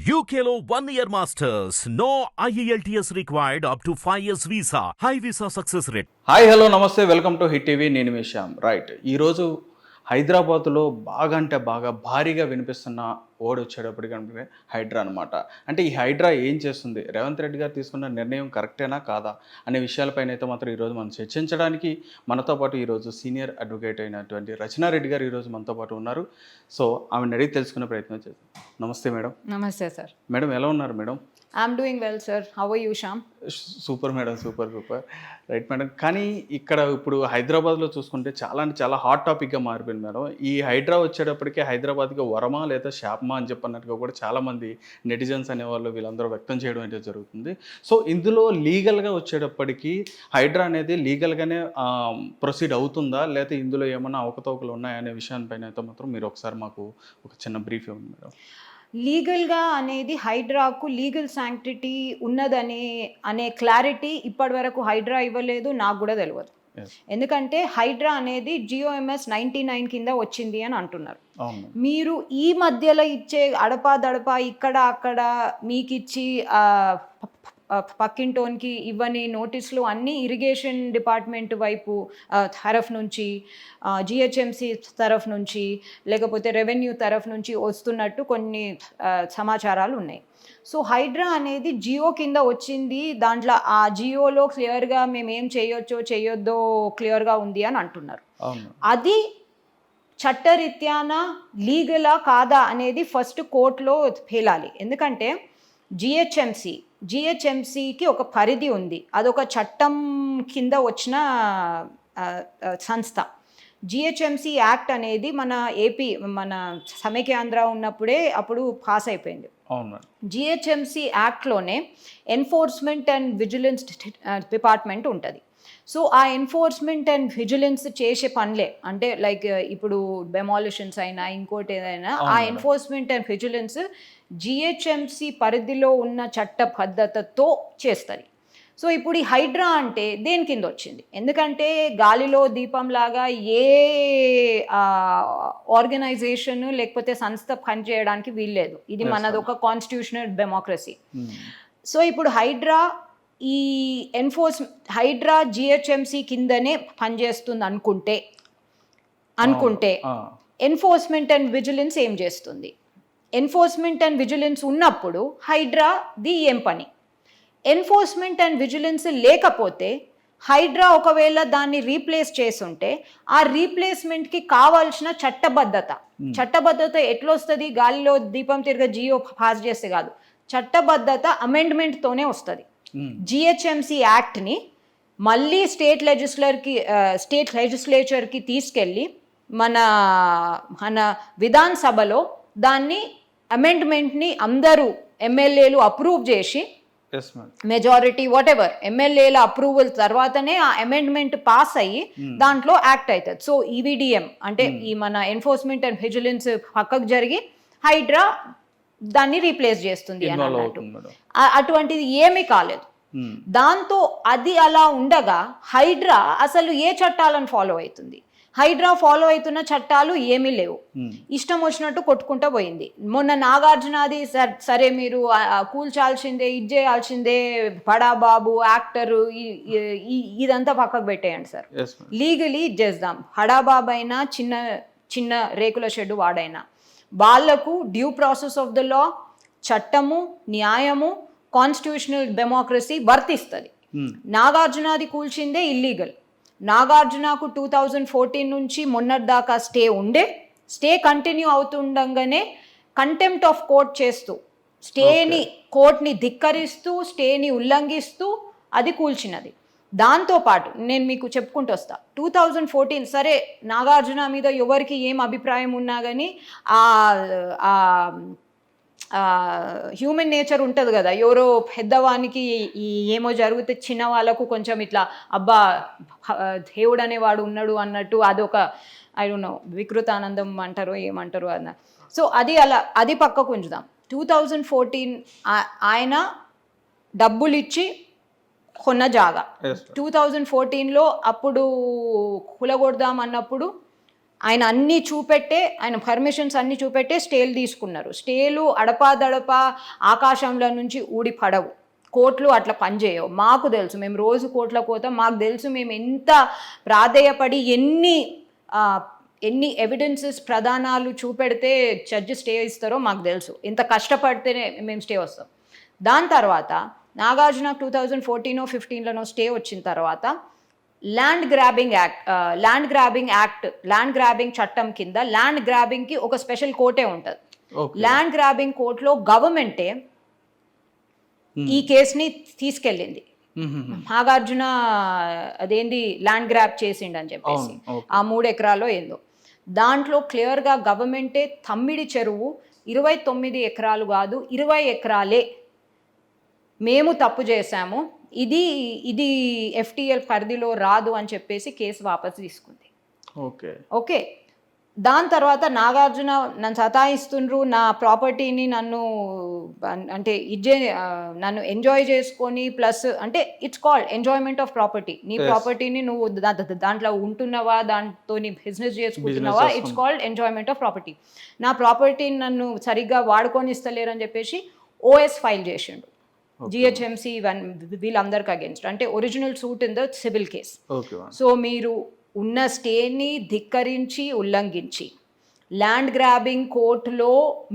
UKLO 1 year masters. No IELTS required up to 5 years visa. High visa success rate. Hi hello నమస్తే welcome to hit TV. నేను మీ Shyam. Right, ఈరోజు హైదరాబాద్లో బాగా అంటే బాగా భారీగా వినిపిస్తున్న ఓడి వచ్చేటప్పటికంటే హైడ్రా అనమాట. అంటే ఈ హైడ్రా ఏం చేస్తుంది, రేవంత్ రెడ్డి గారు తీసుకున్న నిర్ణయం కరెక్టేనా కాదా అనే విషయాలపైన అయితే మాత్రం ఈరోజు మనం చర్చించడానికి మనతో పాటు ఈరోజు సీనియర్ అడ్వకేట్ అయినటువంటి రచనారెడ్డి గారు ఈరోజు మనతో పాటు ఉన్నారు. సో ఆమెను అడిగి తెలుసుకునే ప్రయత్నం చేద్దాం. నమస్తే మేడం. నమస్తే సార్. మేడం ఎలా ఉన్నారు madam? I'm doing well sir. How are you Shyam? Super madam, super. Right madam, కానీ ఇక్కడ ఇప్పుడు హైదరాబాద్లో చూసుకుంటే చాలా అంటే చాలా హాట్ టాపిక్గా మారిపోయింది మేడం. ఈ హైడ్రా వచ్చేటప్పటికి హైదరాబాద్కి వరమా లేదా శాపమా అని చెప్పన్నట్టుగా కూడా చాలామంది నెటిజన్స్ అనేవాళ్ళు వీళ్ళందరూ వ్యక్తం చేయడం అయితే జరుగుతుంది. సో ఇందులో లీగల్గా వచ్చేటప్పటికి హైడ్రా అనేది లీగల్గానే ప్రొసీడ్ అవుతుందా, లేకపోతే ఇందులో ఏమైనా అవకతవకలు ఉన్నాయా అనే విషయాన్ని అయితే మాత్రం మీరు ఒకసారి మాకు ఒక చిన్న బ్రీఫ్ ఇవ్వండి మేడం. లీగల్గా అనేది హైడ్రాకు లీగల్ శాంక్టిటీ అనే క్లారిటీ ఇప్పటి వరకు హైడ్రా ఇవ్వలేదు, నాకు కూడా తెలియదు. ఎందుకంటే హైడ్రా అనేది GOMS 99 కింద వచ్చింది అని అంటున్నారు. మీరు ఈ మధ్యలో ఇచ్చే అడపా ఇక్కడ అక్కడ మీకు ఇచ్చి పక్కింటోన్కి ఇవ్వని నోటీసులు అన్నీ ఇరిగేషన్ డిపార్ట్మెంట్ వైపు తరఫు నుంచి, GHMC తరఫు నుంచి, లేకపోతే రెవెన్యూ తరఫు నుంచి వస్తున్నట్టు కొన్ని సమాచారాలు ఉన్నాయి. సో హైడ్రా అనేది జియో కింద వచ్చింది, దాంట్లో ఆ జియోలో క్లియర్గా మేము ఏం చేయొద్దో క్లియర్గా ఉంది అని అంటున్నారు. అది చట్టరీత్యాన లీగలా కాదా అనేది ఫస్ట్ కోర్టులో తేలాలి. ఎందుకంటే జిహెచ్ఎంసీకి ఒక పరిధి ఉంది, అదొక చట్టం కింద వచ్చిన సంస్థ. GHMC యాక్ట్ అనేది మన సమైక్యాంధ్ర ఉన్నప్పుడే అప్పుడు పాస్ అయిపోయింది. GHMC యాక్ట్లోనే ఎన్ఫోర్స్మెంట్ అండ్ విజిలెన్స్ డిపార్ట్మెంట్ ఉంటుంది. సో ఆ ఎన్ఫోర్స్మెంట్ అండ్ విజిలెన్స్ చేసే పనులే, అంటే లైక్ ఇప్పుడు డెమాలిషన్స్ అయినా ఇంకోటి ఏదైనా, ఆ ఎన్ఫోర్స్మెంట్ అండ్ విజిలెన్స్ GHMC పరిధిలో ఉన్న చట్టబద్ధతతో చేస్తుంది. సో ఇప్పుడు ఈ హైడ్రా అంటే దేని కింద వచ్చింది? ఎందుకంటే గాలిలో దీపంలాగా ఏ ఆర్గనైజేషన్ లేకపోతే సంస్థ పనిచేయడానికి వీల్లేదు. ఇది మనది ఒక కాన్స్టిట్యూషనల్ డెమోక్రసీ. సో ఇప్పుడు హైడ్రా GHMC కిందనే పనిచేస్తుంది అనుకుంటే ఎన్ఫోర్స్మెంట్ అండ్ విజిలెన్స్ ఏం చేస్తుంది? ఎన్ఫోర్స్మెంట్ అండ్ విజిలెన్స్ ఉన్నప్పుడు హైడ్రాది ఏం పని? ఎన్ఫోర్స్మెంట్ అండ్ విజిలెన్స్ లేకపోతే హైడ్రా ఒకవేళ దాన్ని రీప్లేస్ చేసుంటే ఆ రీప్లేస్మెంట్కి కావాల్సిన చట్టబద్ధత ఎట్లొస్తుంది? గాలిలో దీపం తిరిగే జియో పాస్ చేస్తే కాదు, చట్టబద్ధత అమెండ్మెంట్తోనే వస్తుంది. GHMC యాక్ట్ని మళ్ళీ స్టేట్ లెజిస్లేచర్కి తీసుకెళ్ళి మన విధానసభలో దాన్ని అమెండ్మెంట్ని అందరూ ఎమ్మెల్యేలు అప్రూవ్ చేసి, మెజారిటీ వాటెవర్ ఎమ్మెల్యేల అప్రూవల్ తర్వాతనే ఆ అమెండ్మెంట్ పాస్ అయ్యి దాంట్లో యాక్ట్ అవుతుంది. సో EVDM అంటే ఈ మన ఎన్ఫోర్స్మెంట్ అండ్ విజిలెన్స్ పక్కకు జరిగి హైడ్రా దాన్ని రీప్లేస్ చేస్తుంది అని అన్నట్టు. అటువంటిది ఏమీ కాలేదు. దాంతో అది అలా ఉండగా హైడ్రా అసలు ఏ చట్టాలను ఫాలో అవుతుంది? హైడ్రా ఫాలో అవుతున్న చట్టాలు ఏమీ లేవు, ఇష్టం వచ్చినట్టు కొట్టుకుంటూ పోయింది. మొన్న నాగార్జునది సరే మీరు కూల్చాల్సిందే, ఇది చేయాల్సిందే, బడాబాబు యాక్టరు, ఇదంతా పక్కకు పెట్టేయండి సార్. లీగలీ ఇది చేద్దాం. బడాబాబు అయినా చిన్న రేకుల షెడ్డు వాడైనా వాళ్లకు due process of the law, చట్టము, న్యాయము, కాన్స్టిట్యూషనల్ డెమోక్రసీ వర్తిస్తుంది. నాగార్జునది కూల్చిందే ఇల్లీగల్. నాగార్జునకు 2014 నుంచి మొన్నటి దాకా స్టే కంటిన్యూ అవుతుండగానే కంటెంప్ట్ ఆఫ్ కోర్ట్ చేస్తూ కోర్ట్ని ధిక్కరిస్తూ స్టేని ఉల్లంఘిస్తూ అది కూల్చినది. దాంతోపాటు నేను మీకు చెప్పుకుంటూ వస్తా, 2014 సరే నాగార్జున మీద ఎవరికి ఏం అభిప్రాయం ఉన్నా కానీ హ్యూమన్ నేచర్ ఉంటుంది కదా, ఎవరో పెద్దవానికి ఏమో జరిగితే చిన్న వాళ్ళకు కొంచెం ఇట్లా అబ్బా దేవుడు అనేవాడు ఉన్నాడు అన్నట్టు అదొక ఐ డోంట్ నో వికృతానందం అంటారో ఏమంటారో అన్న. సో అది పక్కకు ఉంచుదాం. 2014 ఆయన డబ్బులు ఇచ్చి కొన్న జాగా 2014లో అప్పుడు కులగొడదాం అన్నప్పుడు ఆయన అన్నీ చూపెట్టే, ఆయన పర్మిషన్స్ అన్నీ చూపెట్టే స్టేలు తీసుకున్నారు. స్టేలు అడపాదడపా ఆకాశంలో నుంచి ఊడి పడవు. కోర్టులు అట్లా పనిచేయవు. మాకు తెలుసు, మేము రోజు కోర్టులకు పోతాం, మాకు తెలుసు మేము ఎంత ప్రాధేయపడి ఎన్ని ఎవిడెన్సెస్ ప్రధానాలు చూపెడితే జడ్జి స్టే ఇస్తారో మాకు తెలుసు. ఎంత కష్టపడితేనే మేము స్టే వస్తాం. దాని తర్వాత నాగార్జున 2014-15 స్టే వచ్చిన తర్వాత ల్యాండ్ గ్రాబింగ్ చట్టం కింద ల్యాండ్ గ్రాబింగ్కి ఒక స్పెషల్ కోర్టే ఉంటుంది. ల్యాండ్ గ్రాబింగ్ కోర్టులో గవర్నమెంటే ఈ కేసుని తీసుకెళ్ళింది. నాగార్జున అదేంది ల్యాండ్ గ్రాబ్ చేసిండని చెప్పేసి ఆ 3 ఎకరాల్లో ఏందో, దాంట్లో క్లియర్గా గవర్నమెంటే తమ్మిడి చెరువు 29 ఎకరాలు కాదు 20 ఎకరాలే మేము తప్పు చేశాము, ఇది ఎఫ్టీఎల్ పరిధిలో రాదు అని చెప్పేసి కేసు వాపసు తీసుకుంది. ఓకే, దాని తర్వాత నాగార్జున నన్ను సతాయిస్తుండ్రు, నా ప్రాపర్టీని నన్ను ఎంజాయ్ చేసుకొని, ప్లస్ అంటే it's called enjoyment of property. నీ ప్రాపర్టీని నువ్వు దాంట్లో ఉంటున్నావా, దాంతో నీ బిజినెస్ చేసుకుంటున్నావా, it's called enjoyment of property. నా ప్రాపర్టీని నన్ను సరిగ్గా వాడుకొని ఇస్తలేరని చెప్పేసి ఓఎస్ ఫైల్ చేసిండు జిహెచ్ఎంసి వీళ్ళందరికి అగేన్స్ట్, అంటే original suit in the civil case. So మీరు ఉన్న స్టేని ధిక్కరించి ఉల్లంఘించి ల్యాండ్ గ్రాబింగ్ కోర్టులో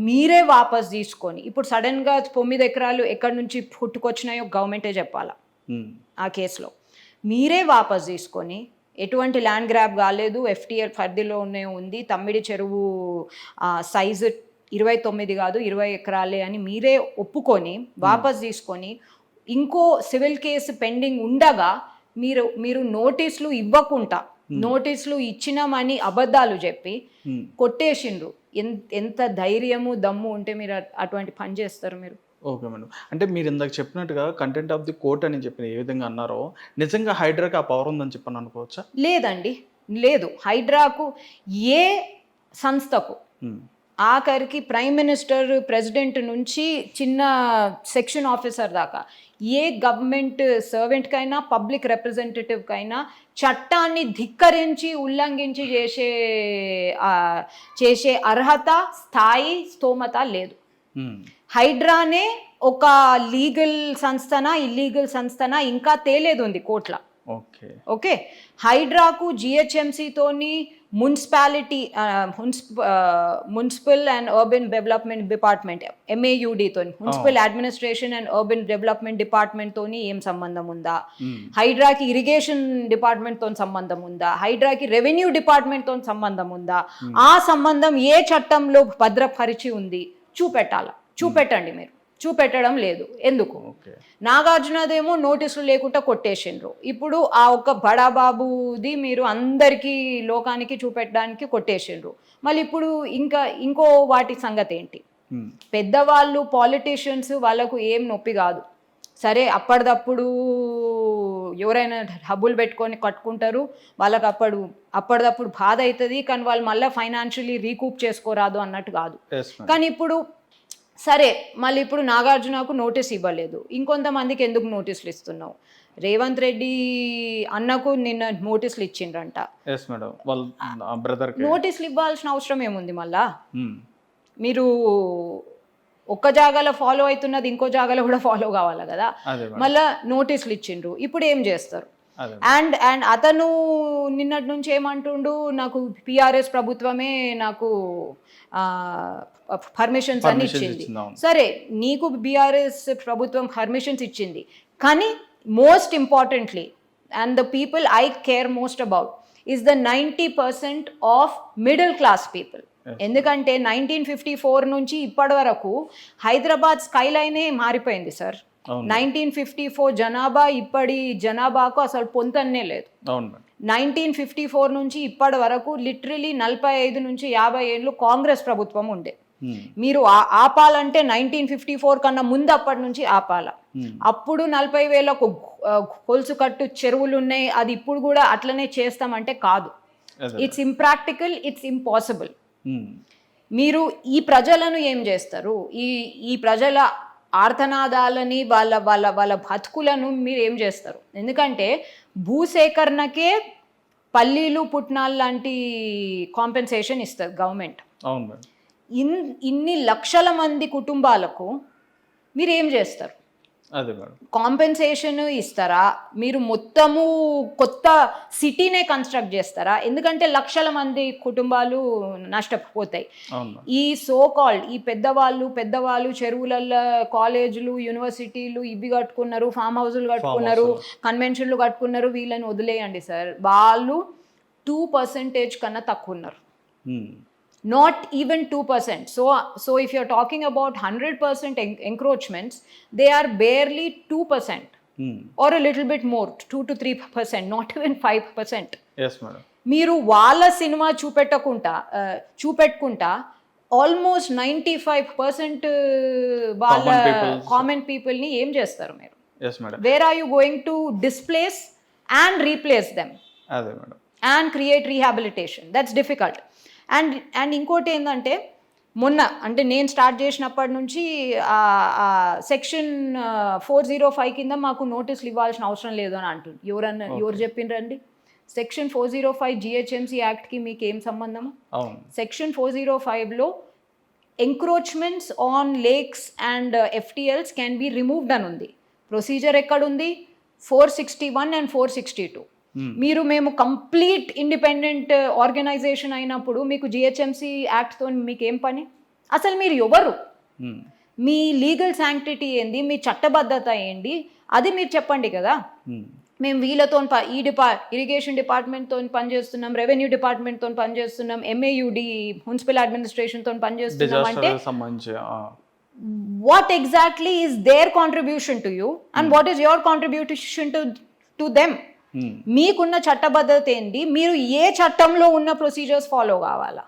మీరే వాపస్ తీసుకొని, ఇప్పుడు సడన్గా 9 ఎకరాలు ఎక్కడి నుంచి పుట్టుకొచ్చినాయో గవర్నమెంటే చెప్పాలా. ఆ కేసులో మీరే వాపస్ తీసుకొని, ఎటువంటి ల్యాండ్ గ్రాబ్ కాలేదు, ఎఫ్టీఎల్ పరిధిలోనే ఉంది, తమ్మిడి చెరువు సైజు 29 కాదు 20 ఎకరాలే అని మీరే ఒప్పుకొని వాపస్ తీసుకొని, ఇంకో సివిల్ కేసు పెండింగ్ ఉండగా మీరు నోటీసులు ఇవ్వకుండా, నోటీసులు ఇచ్చినామని అబద్ధాలు చెప్పి కొట్టేసిండ్రు. ఎంత ధైర్యము దమ్ము ఉంటే మీరు అటువంటి పని చేస్తారు మీరు? ఓకే మేడం, అంటే మీరు ఇందాక చెప్పినట్టుగా కంటెంట్ ఆఫ్ ది కోర్ట్ అని చెప్పిన ఏ విధంగా అన్నారో, నిజంగా హైడ్రాకి ఆ పవర్ ఉందని చెప్పని అనుకోవచ్చా? లేదండి, లేదు. హైడ్రాకు ఏ సంస్థకు, ఆఖరికి ప్రైమ్ మినిస్టర్, ప్రెసిడెంట్ నుంచి చిన్న సెక్షన్ ఆఫీసర్ దాకా ఏ గవర్నమెంట్ సర్వెంట్కైనా పబ్లిక్ రిప్రజెంటేటివ్కైనా చట్టాన్ని ధిక్కరించి ఉల్లంఘించి చేసే అర్హత, స్థాయి, స్తోమత లేదు. హైడ్రానే ఒక లీగల్ సంస్థనా ఇల్లీగల్ సంస్థనా ఇంకా తేలేదు ఉంది కోర్టుల. ఓకే, హైడ్రాకు జిహెచ్ఎంసితోని municipal and urban development department MAUD municipal administration and urban development department తోని ఏం సంబంధం ఉందా? హైడ్రాకి ఇరిగేషన్ డిపార్ట్మెంట్ తో సంబంధం ఉందా? హైడ్రాకి రెవెన్యూ డిపార్ట్మెంట్ తో సంబంధం ఉందా? ఆ సంబంధం ఏ చట్టంలో భద్రపరిచి ఉంది? చూపెట్టండి మీరు. చూపెట్టడం లేదు. ఎందుకు? నాగార్జునదేమో నోటీసులు లేకుండా కొట్టేసిండ్రు. ఇప్పుడు ఆ ఒక్క బడాబాబుది మీరు అందరికీ లోకానికి చూపెట్టడానికి కొట్టేసిండ్రు. మళ్ళీ ఇప్పుడు ఇంకో వాటి సంగతి ఏంటి? పెద్దవాళ్ళు పాలిటీషియన్స్ వాళ్ళకు ఏం నొప్పి కాదు. సరే, అప్పటిదప్పుడు ఎవరైనా డబ్బులు పెట్టుకొని కట్టుకుంటారు, వాళ్ళకి అప్పటిదప్పుడు బాధ అవుతుంది, కానీ వాళ్ళు మళ్ళీ ఫైనాన్షియలీ రీకూప్ చేసుకోరాదు అన్నట్టు కాదు. కానీ ఇప్పుడు సరే, మళ్ళీ ఇప్పుడు నాగార్జునకు నోటీస్ ఇవ్వలేదు, ఇంకొంతమందికి ఎందుకు నోటీసులు ఇస్తున్నావు? రేవంత్ రెడ్డి అన్నకు నిన్న నోటీసులు ఇచ్చిండ్రంట. నోటీసులు ఇవ్వాల్సిన అవసరం ఏముంది? మళ్ళా మీరు ఒక్క జాగాలో ఫాలో అవుతున్నది ఇంకో జాగాలో కూడా ఫాలో కావాలి కదా. మళ్ళా నోటీసులు ఇచ్చిండ్రు, ఇప్పుడు ఏం చేస్తారు? అండ్ అతను నిన్నటి నుంచి ఏమంటుండు, నాకు PRS ప్రభుత్వమే నాకు పర్మిషన్స్ అన్ని ఇచ్చింది. సరే, నీకు BRS ప్రభుత్వం పర్మిషన్స్ ఇచ్చింది, కానీ most importantly and the people I care most about is the 90% of middle class people. ఎందుకంటే 1954 నుంచి ఇప్పటి వరకు హైదరాబాద్ స్కైలైనే మారిపోయింది సార్. 1954 జనాభా ఇప్పటి జనాభాకు అసలు పొంతన్నే లేదు. 1954 నుంచి ఇప్పటి వరకు లిటరలీ 45 నుంచి 50 ఏళ్ళు కాంగ్రెస్ ప్రభుత్వం ఉండే. మీరు ఆపాలంటే 1954 కన్నా ముందు అప్పటి నుంచి ఆపాల. అప్పుడు 40,000 గొలుసు కట్టు చెరువులు ఉన్నాయి, అది ఇప్పుడు కూడా అట్లనే చేస్తామంటే కాదు. It's impractical, it's impossible. మీరు ఈ ప్రజలను ఏం చేస్తారు? ఈ ప్రజల ఆర్తనాదాలని, వాళ్ళ బతుకులను మీరు ఏం చేస్తారు? ఎందుకంటే భూసేకరణకే పల్లీలు పుట్నాలు లాంటి కాంపెన్సేషన్ ఇస్తుంది గవర్నమెంట్. అవును మేడం. ఇన్ని లక్షల మంది కుటుంబాలకు మీరు ఏం చేస్తారు? అదే మేడం. కాంపెన్సేషన్ ఇస్తారా? మీరు మొత్తము కొత్త సిటీనే కన్స్ట్రక్ట్ చేస్తారా? ఎందుకంటే లక్షల మంది కుటుంబాలు నష్టపోతాయి. ఈ సో కాల్డ్ ఈ పెద్దవాళ్ళు చెరువులలో కాలేజీలు యూనివర్సిటీలు ఇవి కట్టుకున్నారు, ఫామ్ హౌస్లు కట్టుకున్నారు, కన్వెన్షన్లు కట్టుకున్నారు. వీళ్ళని వదిలేయండి సార్, వాళ్ళు 2% కన్నా తక్కువ ఉన్నారు. Not even 2%. So if you're talking about 100% encroachments, they are barely 2%. Or a little bit more, 2 to 3%, not even 5%. Yes, madam. మీరు వాళ్ళ సినిమా చూపెట్టుకుంటా ఆల్మోస్ట్ 95% వాళ్ళ కామన్ పీపుల్ని ఏం చేస్తారు మీరు? Yes, madam. Where are you going to displace and replace them? అదే madam. And create rehabilitation. That's difficult. And ఇంకోటి ఏంటంటే, మొన్న అంటే నేను స్టార్ట్ చేసినప్పటి నుంచి సెక్షన్ 405 కింద మాకు నోటీసులు ఇవ్వాల్సిన అవసరం లేదు అని అంటుంది. ఎవరు చెప్పిండ్రండి? సెక్షన్ 405 జిహెచ్ఎంసీ యాక్ట్కి మీకు ఏం సంబంధము? సెక్షన్ 405లో encroachments on lakes and FTLs can be removed అని ఉంది. ప్రొసీజర్ ఎక్కడుంది? 461 and 462. మేము కంప్లీట్ ఇండిపెండెంట్ ఆర్గనైజేషన్ అయినప్పుడు మీకు జిహెచ్ఎంసీ యాక్ట్తో మీకు ఏం పని? అసలు మీరు ఎవరు? మీ లీగల్ శాంక్టిటీ ఏంది? మీ చట్టబద్ధత ఏంటి? అది మీరు చెప్పండి కదా. మేము వీళ్ళతో ఇరిగేషన్ డిపార్ట్మెంట్తో పనిచేస్తున్నాం, రెవెన్యూ డిపార్ట్మెంట్తో పనిచేస్తున్నాం, MAUD మున్సిపల్ అడ్మినిస్ట్రేషన్తో పనిచేస్తున్నాం అంటే what exactly is there contribution to you and what is your contribution to them? మీకున్న చట్టబద్ధత ఏంటి? మీరు ఏ చట్టంలో ఉన్న ప్రొసీజర్స్ ఫాలో కావాలా?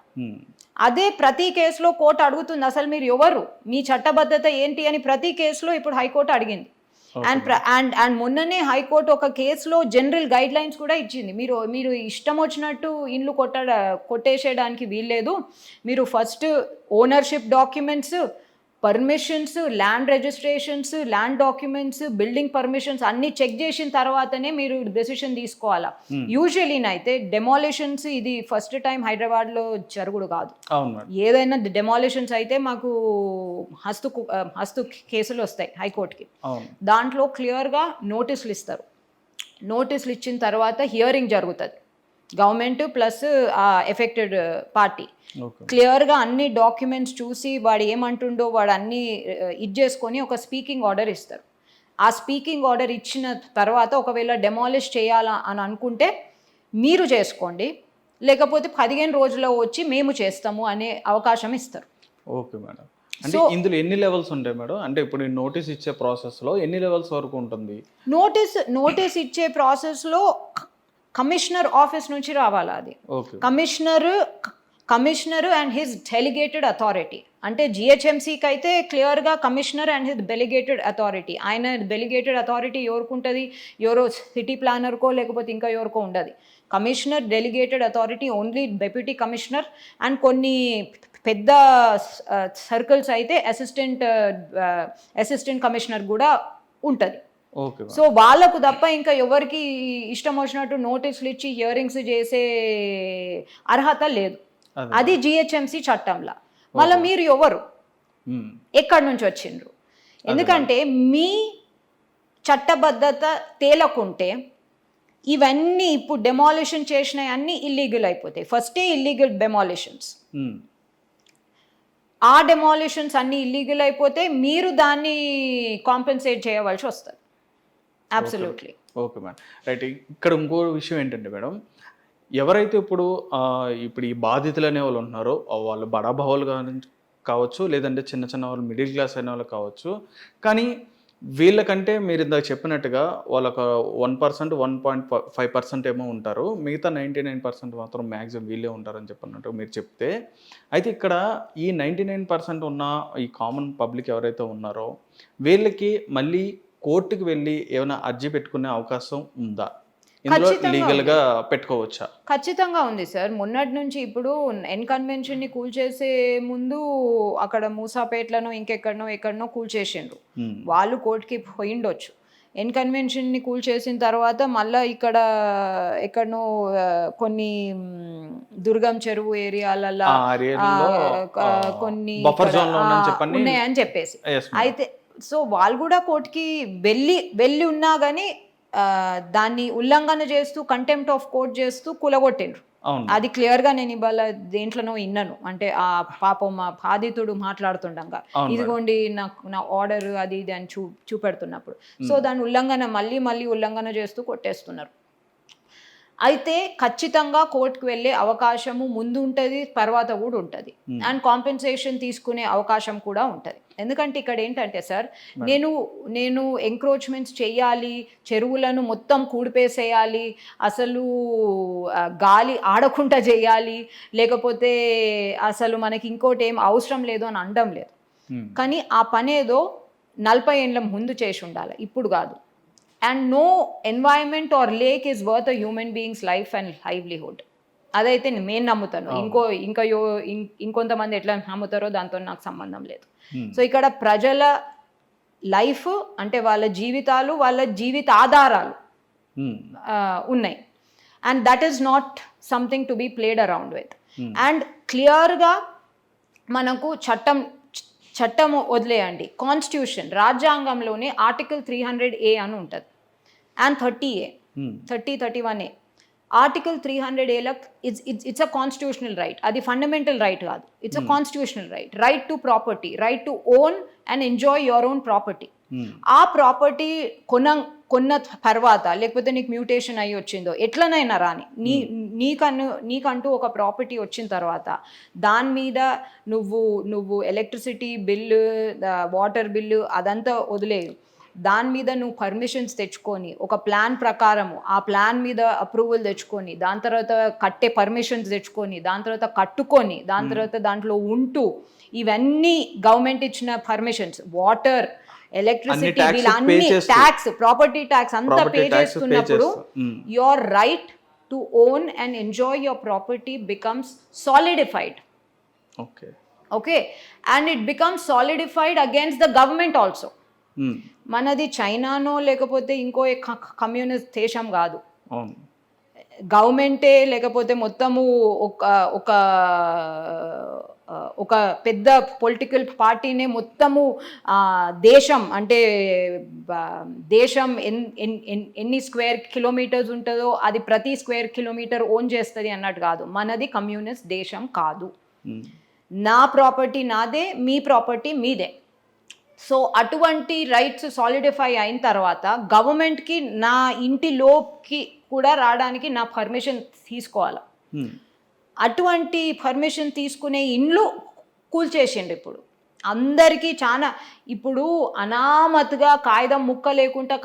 అదే ప్రతి కేసులో కోర్టు అడుగుతుంది, అసలు మీరు ఎవరు, మీ చట్టబద్ధత ఏంటి అని ప్రతి కేసులో ఇప్పుడు హైకోర్టు అడిగింది. అండ్ మొన్ననే హైకోర్టు ఒక కేసులో జనరల్ గైడ్ లైన్స్ కూడా ఇచ్చింది. మీరు ఇష్టం వచ్చినట్టు ఇండ్లు కొట్టేసేయడానికి వీల్లేదు. మీరు first ownership documents, permissions, land registrations, land documents, building permissions అన్ని చెక్ చేసిన తర్వాతనే మీరు డెసిషన్ తీసుకోవాలా. యూజువల్లీ అయితే డెమాలిషన్స్ ఇది ఫస్ట్ టైం హైదరాబాద్లో జరుగుడు కాదు. ఏదైనా డెమాలిషన్స్ అయితే మాకు హస్తు కేసులు వస్తాయి హైకోర్టుకి. దాంట్లో క్లియర్గా నోటీసులు ఇస్తారు. నోటీసులు ఇచ్చిన తర్వాత హియరింగ్ జరుగుతుంది. గవర్నమెంట్ ప్లస్ ఎఫెక్టెడ్ పార్టీ క్లియర్గా అన్ని డాక్యుమెంట్స్ చూసి వాడు ఏమంటుండో వాడు అన్నీ చేసుకొని ఒక స్పీకింగ్ ఆర్డర్ ఇస్తారు. ఆ స్పీకింగ్ ఆర్డర్ ఇచ్చిన తర్వాత ఒకవేళ డెమాలిష్ చేయాలా అని అనుకుంటే మీరు చేసుకోండి, లేకపోతే 15 రోజుల్లో వచ్చి మేము చేస్తాము అనే అవకాశం ఇస్తారు. Okay madam. అంటే ఇందులో ఎన్ని లెవెల్స్ ఉంటాయి మేడం? అంటే ఇప్పుడు నోటీస్ ఇచ్చే ప్రాసెస్లో ఎన్ని లెవెల్స్ వరకు ఉంటుంది? నోటీస్ ఇచ్చే ప్రాసెస్లో కమిషనర్ ఆఫీస్ నుంచి రావాలా అది. Commissioner and his delegated authority. అంటే జిహెచ్ఎంసీకి అయితే క్లియర్గా commissioner and his delegated authority. ఆయన డెలిగేటెడ్ అథారిటీ ఎవరికి ఉంటుంది? ఎవరో సిటీ ప్లానర్కో లేకపోతే ఇంకా ఎవరికో ఉండదు. Commissioner delegated authority only deputy commissioner and కొన్ని పెద్ద సర్కిల్స్ అయితే అసిస్టెంట్ కమిషనర్ కూడా ఉంటుంది. సో వాళ్ళకు తప్ప ఇంకా ఎవరికి ఇష్టం వచ్చినట్టు నోటీసులు ఇచ్చి హియరింగ్స్ చేసే అర్హత లేదు. అది జిహెచ్ఎంసీ చట్టంలా. మళ్ళీ మీరు ఎవరు, ఎక్కడి నుంచి వచ్చిండ్రు? ఎందుకంటే మీ చట్టబద్ధత తేలకుంటే ఇవన్నీ ఇప్పుడు డెమాలిషన్ చేసినవి అన్నీ ఇల్లీగల్ అయిపోతాయి. ఫస్టే ఇల్లీగల్ డెమాలిషన్స్. ఆ డెమాలిషన్స్ అన్నీ ఇల్లీగల్ అయిపోతే మీరు దాన్ని కాంపెన్సేట్ చేయవలసి వస్తుంది. అబ్సల్యూట్లీ. Okay madam, right. ఇక్కడ ఇంకో విషయం ఏంటంటే మేడం, ఎవరైతే ఇప్పుడు ఈ బాధితులు అనే వాళ్ళు ఉంటున్నారో వాళ్ళు బడాబావులు కావచ్చు, లేదంటే చిన్న వాళ్ళు మిడిల్ క్లాస్ అనే వాళ్ళు కావచ్చు, కానీ వీళ్ళకంటే మీరు ఇందాక చెప్పినట్టుగా వాళ్ళకు 1%, 1.5% ఏమో ఉంటారు, మిగతా 99% మాత్రం మ్యాక్సిమం వీళ్ళే ఉంటారని చెప్పినట్టు మీరు చెప్తే, అయితే ఇక్కడ ఈ 99% ఉన్న ఈ కామన్ పబ్లిక్ ఎవరైతే ఉన్నారో వీళ్ళకి మళ్ళీ కోర్టుకు వెళ్ళి ఏమైనా అర్జీ పెట్టుకునే అవకాశం ఉందా? ఇందులో లీగల్గా పెట్టుకోవచ్చా? ఖచ్చితంగా ఉంది సార్. మొన్నటి నుంచి ఇప్పుడు కన్వెన్షన్ని కూల్చేసే ముందు అక్కడ మూసాపేట్లను ఇంకెక్కడనో కూల్చేసిండ్రు. వాళ్ళు కోర్టుకి పోయిండొచ్చు. కన్వెన్షన్ని కూల్ చేసిన తర్వాత మళ్ళీ ఎక్కడనో కొన్ని దుర్గం చెరువు ఏరియాలలో కొన్ని ఉన్నాయని చెప్పేసి అయితే సో వాళ్ళు కూడా కోర్టుకి వెళ్ళి ఉన్నా కానీ దాన్ని ఉల్లంఘన చేస్తూ కంటెంప్ట్ ఆఫ్ కోర్ట్ చేస్తూ కూలగొట్టిండ్రు. అది క్లియర్గా నేను ఇవాళ దేంట్లోనో విన్నాను. అంటే ఆ పాపం మా బాధితుడు మాట్లాడుతుండగా ఇదిగోండి నా ఆర్డర్ అది ఇది అని చూపెడుతున్నప్పుడు సో దాని ఉల్లంఘన మళ్ళీ ఉల్లంఘన చేస్తూ కొట్టేస్తున్నారు. అయితే ఖచ్చితంగా కోర్టుకు వెళ్ళే అవకాశము ముందు ఉంటుంది, తర్వాత కూడా ఉంటుంది. అండ్ కాంపెన్సేషన్ తీసుకునే అవకాశం కూడా ఉంటుంది. ఎందుకంటే ఇక్కడ ఏంటంటే సార్ నేను ఎంక్రోచ్మెంట్స్ చేయాలి, చెరువులను మొత్తం కూడిపేసేయాలి, అసలు గాలి ఆడకుండా చేయాలి, లేకపోతే అసలు మనకి ఇంకోటి ఏం అవసరం లేదు అని అనడం లేదు. కానీ ఆ పని ఏదో 40 ఏళ్ళ ముందు చేసి ఉండాలి, ఇప్పుడు కాదు. And no environment or lake is worth a human beings life and livelihood. అదైతే నేను నమ్ముతాను. ఇంకొంతమంది ఎట్లా నమ్ముతారో దాంతో నాకు సంబంధం లేదు. సో ఇక్కడ ప్రజల లైఫ్ అంటే వాళ్ళ జీవితాలు, వాళ్ళ జీవిత ఆధారాలు ఉన్నాయి. And that is not something to be played around with. అండ్ క్లియర్గా మనకు చట్టం వదిలేయండి, కాన్స్టిట్యూషన్ రాజ్యాంగంలోనే ఆర్టికల్ 300A అని ఉంటుంది అండ్ 30A 31A. ఆర్టికల్ 300Aలో ఇట్స్ అ కాన్స్టిట్యూషనల్ రైట్. అది ఫండమెంటల్ రైట్ కాదు, it's a constitutional right. Right to property, right to own and enjoy your own property. ఆ ప్రాపర్టీ కొన్న తర్వాత లేకపోతే నీకు మ్యూటేషన్ అయ్యి వచ్చిందో ఎట్లనైనా రాని నీకంటూ ఒక ప్రాపర్టీ వచ్చిన తర్వాత దాని మీద నువ్వు ఎలక్ట్రిసిటీ బిల్లు, వాటర్ బిల్లు అదంతా వదిలేయు. దాని మీద నువ్వు పర్మిషన్స్ తెచ్చుకొని ఒక ప్లాన్ ప్రకారము ఆ ప్లాన్ మీద అప్రూవల్ తెచ్చుకొని దాని తర్వాత కట్టే పర్మిషన్స్ తెచ్చుకొని దాని తర్వాత కట్టుకొని దాని తర్వాత దాంట్లో ఉంటూ ఇవన్నీ గవర్నమెంట్ ఇచ్చిన పర్మిషన్స్, వాటర్, ఎలక్ట్రిసిటీ బిల్ అన్ని ట్యాక్స్, ప్రాపర్టీ ట్యాక్స్ అంతా పే చేస్తున్నప్పుడు your right to own and enjoy your property becomes solidified. Okay and it becomes solidified against the government also. మనది చైనానో లేకపోతే ఇంకో కమ్యూనిస్ట్ దేశం కాదు, గవర్నమెంటే లేకపోతే మొత్తము ఒక పెద్ద పొలిటికల్ పార్టీనే మొత్తము దేశం అంటే దేశం ఎన్ని స్క్వేర్ కిలోమీటర్స్ ఉంటుందో అది ప్రతి స్క్వేర్ కిలోమీటర్ ఓన్ చేస్తుంది అన్నట్టు కాదు. మనది కమ్యూనిస్ట్ దేశం కాదు. నా ప్రాపర్టీ నాదే, మీ ప్రాపర్టీ మీదే. సో అటువంటి రైట్స్ సాలిడిఫై అయిన తర్వాత గవర్నమెంట్కి నా ఇంటిలోకి కూడా రావడానికి నా పర్మిషన్ తీసుకోవాలి. అటువంటి పర్మిషన్ తీసుకునే ఇండ్లు కూల్చేసిండు. ఇప్పుడు అందరికీ చాలా ఇప్పుడు అనామతుగా కాగితం ముక్క లేకుండా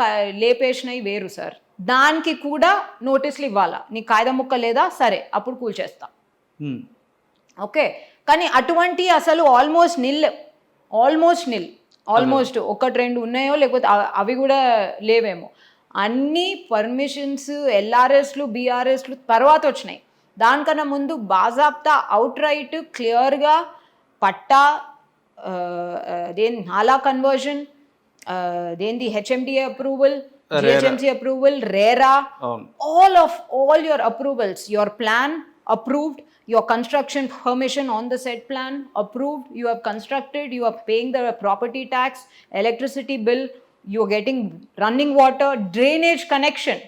లేపేసినవి వేరు సార్. దానికి కూడా నోటీసులు ఇవ్వాలా, నీకు కాగితం ముక్క లేదా సరే అప్పుడు కూల్చేస్తా. ఓకే కానీ అటువంటి అసలు ఆల్మోస్ట్ నిల్ ఆల్మోస్ట్ 1-2 ఉన్నాయో లేకపోతే అవి కూడా లేవేమో. అన్ని పర్మిషన్స్ ఎల్ఆర్ఎస్లు బీఆర్ఎస్లు తర్వాత వచ్చినాయి. దానికన్నా ముందు బాజాబ్తా అవుట్ రైట్ క్లియర్గా పట్టా, నాలా కన్వర్జన్, దేంది HMDA approval, GHMC approval, RERA, all your approvals, your plan approved, your construction permission on the said plan approved, you have constructed, you are paying the property tax, electricity bill, you are getting running water, drainage connection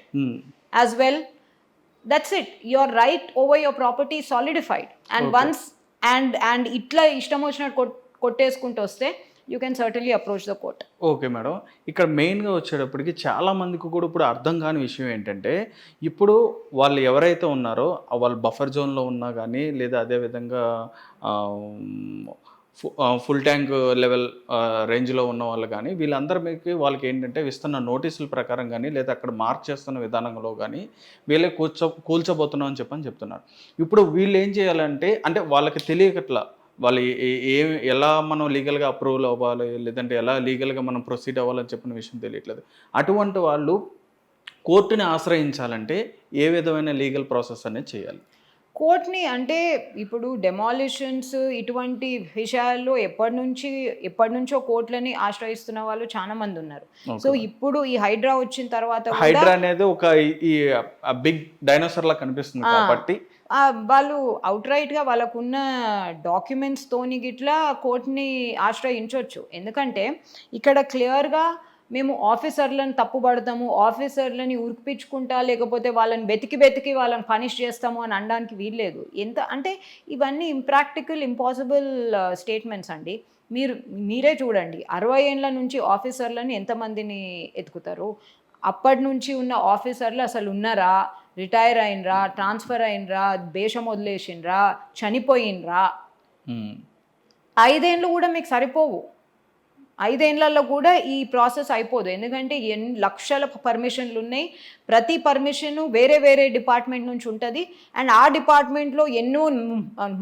as well. That's it, your right over your property is solidified. And once and itla ishtam vachinattu kotteskuntu vaste you can certainly approach the court. Okay madam, ఇక్కడ మెయిన్గా వచ్చేటప్పటికి చాలామందికి కూడా ఇప్పుడు అర్థం కాని విషయం ఏంటంటే ఇప్పుడు వాళ్ళు ఎవరైతే ఉన్నారో వాళ్ళు బఫర్ జోన్లో ఉన్నా కానీ లేదా అదేవిధంగా ఫుల్ ట్యాంక్ లెవెల్ రేంజ్లో ఉన్న వాళ్ళు కానీ వీళ్ళందరికీ వాళ్ళకి ఏంటంటే ఇస్తున్న నోటీసుల ప్రకారం కానీ లేదా అక్కడ మార్క్ చేస్తున్న విధానంలో కానీ వీళ్ళే కూల్చబోతున్నాం అని చెప్తున్నారు. ఇప్పుడు వీళ్ళు ఏం చేయాలంటే అంటే వాళ్ళకి తెలియకట్లా వాళ్ళు ఎలా మనం లీగల్గా అప్రూవల్ అవ్వాలి లేదంటే ఎలా లీగల్గా మనం ప్రొసీడ్ అవ్వాలని చెప్పిన విషయం తెలియట్లేదు. అటువంటి వాళ్ళు కోర్టుని ఆశ్రయించాలంటే ఏ విధమైన లీగల్ ప్రాసెస్ అనేది చేయాలి? కోర్ట్ని అంటే ఇప్పుడు డెమాలిషన్స్ ఇటువంటి విషయాల్లో ఎప్పటి నుంచో కోర్టులని ఆశ్రయిస్తున్న వాళ్ళు చాలా మంది ఉన్నారు. సో ఇప్పుడు ఈ హైడ్రా వచ్చిన తర్వాత హైడ్రా అనేది ఒక ఈ బిగ్ డైనోసార్ లా కనిపిస్తుంది కాబట్టి వాళ్ళు అవుట్ రైట్గా వాళ్ళకున్న డాక్యుమెంట్స్ తోని గిట్లా కోర్టుని ఆశ్రయించవచ్చు. ఎందుకంటే ఇక్కడ క్లియర్గా మేము ఆఫీసర్లను తప్పుపడతాము, ఆఫీసర్లని ఉరికిపించుకుంటా లేకపోతే వాళ్ళని వెతికి వాళ్ళని పనిష్ చేస్తాము అని అనడానికి వీల్లేదు. ఎంత అంటే ఇవన్నీ ఇంప్రాక్టికల్ ఇంపాసిబుల్ స్టేట్మెంట్స్ అండి. మీరే చూడండి, 60 ఏళ్ళ నుంచి ఆఫీసర్లని ఎంతమందిని ఎతుకుతారు? అప్పటి నుంచి ఉన్న ఆఫీసర్లు అసలు ఉన్నారా, రిటైర్ అయినరా, ట్రాన్స్ఫర్ అయినరా, దేశం వదిలేసినరా, చనిపోయినరా? 5 ఏళ్ళు కూడా మీకు సరిపోవు. 5 ఏళ్లలో కూడా ఈ ప్రాసెస్ అయిపోదు. ఎందుకంటే లక్షల పర్మిషన్లు ఉన్నాయి. ప్రతి పర్మిషన్ వేరే డిపార్ట్మెంట్ నుంచి ఉంటుంది. అండ్ ఆ డిపార్ట్మెంట్లో ఎన్నో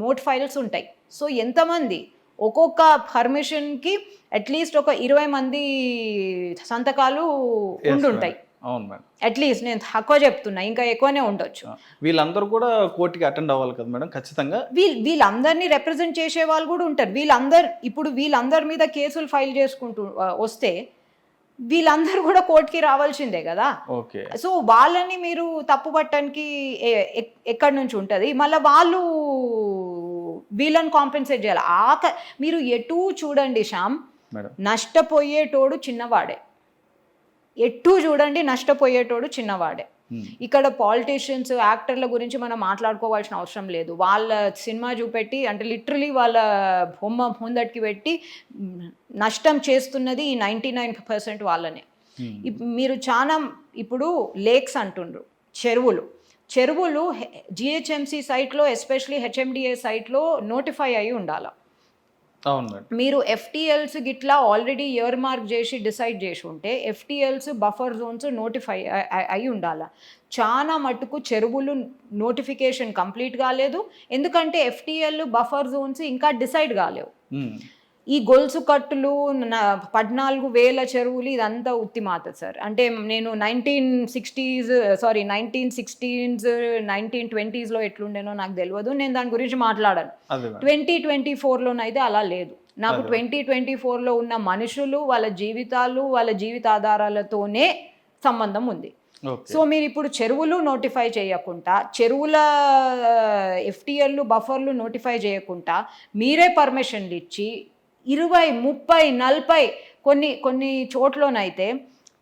నోట్ ఫైల్స్ ఉంటాయి. సో ఎంతమంది ఒక్కొక్క పర్మిషన్కి అట్లీస్ట్ ఒక 20 మంది సంతకాలు ఉండుంటాయి. అవును మేడం, అట్లీస్ట్ నేను తక్కువ చెప్తున్నా, ఇంకా ఎక్కువనే ఉండొచ్చు. వీళ్ళందరూ కూడా కోర్టుకి అటెండ్ అవ్వాలి కదా మేడం ఖచ్చితంగా. వీళ్ళందరినీ రిప్రజెంట్ చేసే వాళ్ళు కూడా ఉంటారు. వీళ్ళందరి మీద కేసులు ఫైల్ చేసుకుంటూ వస్తే వీళ్ళందరూ కూడా కోర్టుకి రావాల్సిందే కదా. ఓకే. సో వాళ్ళని మీరు తప్పు పట్టడానికి ఎక్కడి నుంచి ఉంటుంది? మళ్ళీ వాళ్ళు వీళ్ళని కాంపెన్సేట్ చేయాలి. మీరు ఎటు చూడండి శ్యామ్, నష్టపోయేటోడు చిన్నవాడే. ఎటు చూడండి నష్టపోయేటోడు చిన్నవాడే. ఇక్కడ పాలిటీషియన్స్, యాక్టర్ల గురించి మనం మాట్లాడుకోవాల్సిన అవసరం లేదు. వాళ్ళ సినిమా చూపెట్టి అంటే లిటరలీ వాళ్ళ బొమ్మ ముందటికి పెట్టి నష్టం చేస్తున్నది ఈ 99% వాళ్ళనే. మీరు చాలా ఇప్పుడు లేక్స్ అంటుండ్రు, చెరువులు జిహెచ్ఎంసీ సైట్లో ఎస్పెషలీ హెచ్ఎండిఏ సైట్లో నోటిఫై అయి ఉండాలి. మీరు ఎఫ్టీఎల్స్ గిట్లా ఆల్రెడీ ఇయర్ మార్క్ చేసి డిసైడ్ చేసి ఉంటే ఎఫ్టీఎల్స్ బఫర్ జోన్స్ నోటిఫై అయి ఉండాలి. చాలా మటుకు చెరువులు నోటిఫికేషన్ కంప్లీట్ కాలేదు. ఎందుకంటే ఎఫ్టీఎల్ బఫర్ జోన్స్ ఇంకా డిసైడ్ కాలేవు. ఈ గొలుసు కట్టులు 14,000 చెరువులు ఇదంతా ఉత్తిమాత సార్. అంటే నేను 1960s 1920s ఎట్లుండేనో నాకు తెలియదు, నేను దాని గురించి మాట్లాడాను. 2024లోనైతే అలా లేదు. నాకు 2024లో ఉన్న మనుషులు, వాళ్ళ జీవితాలు, వాళ్ళ జీవితాధారాలతోనే సంబంధం ఉంది. సో మీరు ఇప్పుడు చెరువులు నోటిఫై చేయకుండా, చెరువుల ఎఫ్టీఎల్ బఫర్లు నోటిఫై చేయకుండా మీరే పర్మిషన్లు ఇచ్చి 20, 30, 40 కొన్ని చోట్లోనైతే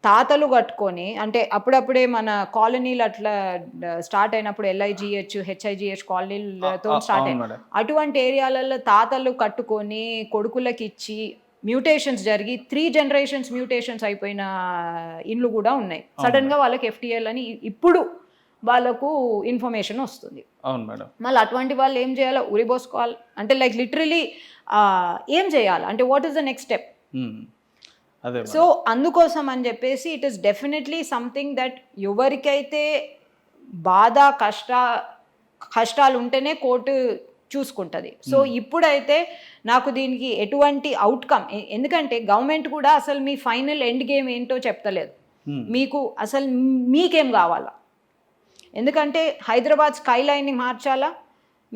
తాతలు కట్టుకొని, అంటే అప్పుడప్పుడే మన కాలనీలు అట్లా స్టార్ట్ అయినప్పుడు LIGH HIGH కాలనీలతో స్టార్ట్ అయ్యి అటువంటి ఏరియాలలో తాతలు కట్టుకొని కొడుకులకి ఇచ్చి మ్యూటేషన్స్ జరిగి 3 generations మ్యూటేషన్స్ అయిపోయిన ఇండ్లు కూడా ఉన్నాయి. సడన్గా వాళ్ళకి FTL అని ఇప్పుడు వాళ్ళకు ఇన్ఫర్మేషన్ వస్తుంది. అవును మేడం. మళ్ళీ అటువంటి వాళ్ళు ఏం చేయాలో ఉరిబోసుకోవాలి. అంటే లైక్ లిటరలీ ఏం చేయాలి అంటే what is the next step? So అందుకోసం అని చెప్పేసి it is definitely something that ఎవరికైతే బాధ కష్టాలు ఉంటేనే కోర్టు చూసుకుంటుంది. సో ఇప్పుడైతే నాకు దీనికి ఎటువంటి అవుట్కమ్, ఎందుకంటే గవర్నమెంట్ కూడా అసలు మీ ఫైనల్ ఎండ్ గేమ్ ఏంటో చెప్తలేదు. మీకు అసలు మీకేం కావాలా? ఎందుకంటే హైదరాబాద్ స్కై లైన్ని మార్చాలా?